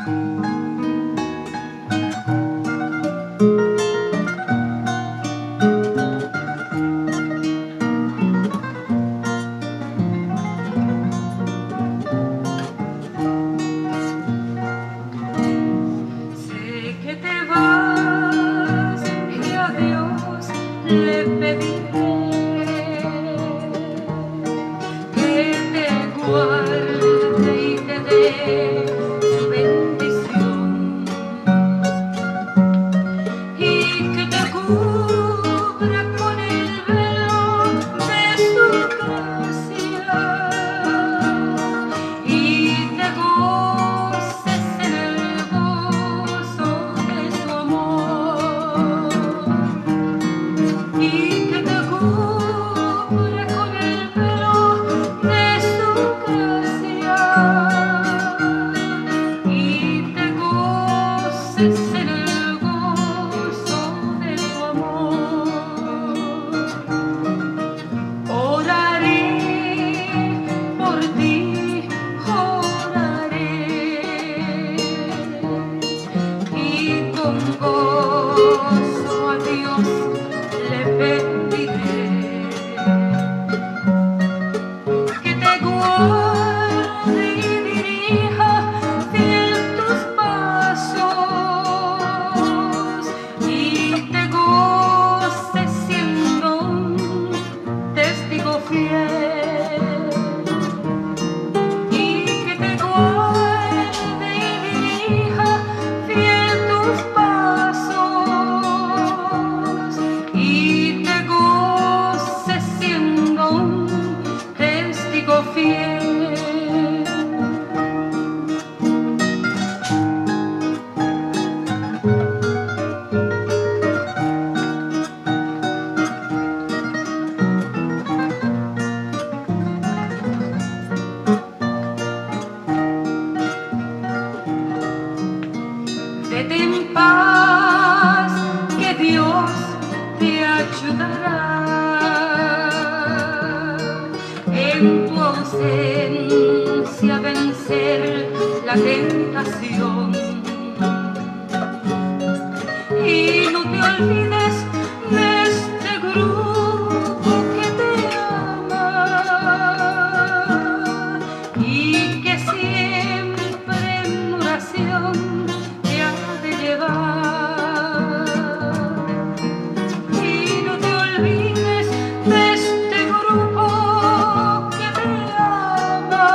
Sé que te vas y a Dios le pediré que te guarde y te dé su bendición y que te cubra con el velo de su gracia y te goces en el gozo de su amor y que te cubra con el velo de su gracia y te goces en el gozo de su amor. Oraré por ti, oraré y con gozo a Dios le pediré que te guarde y dirija fiel tus pasos y te goces siendo un testigo fiel y que te guarde y dirija fiel tus pasos y te goces siendo un testigo fiel. Vete en paz, que Dios te ayudará en tu ausencia a vencer la tentación y no te olvides de este grupo que te ama y que siempre en oración te ha de llevar y no te olvides de este grupo que te ama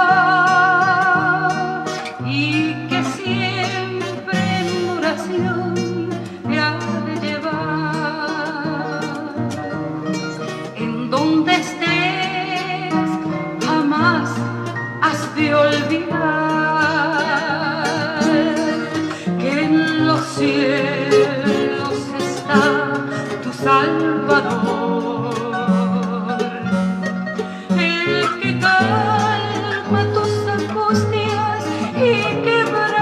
y que siempre en oración te ha de llevar. En donde estés jamás has de olvidar que en los cielos está tu Salvador, el que calma tus angustias y quebra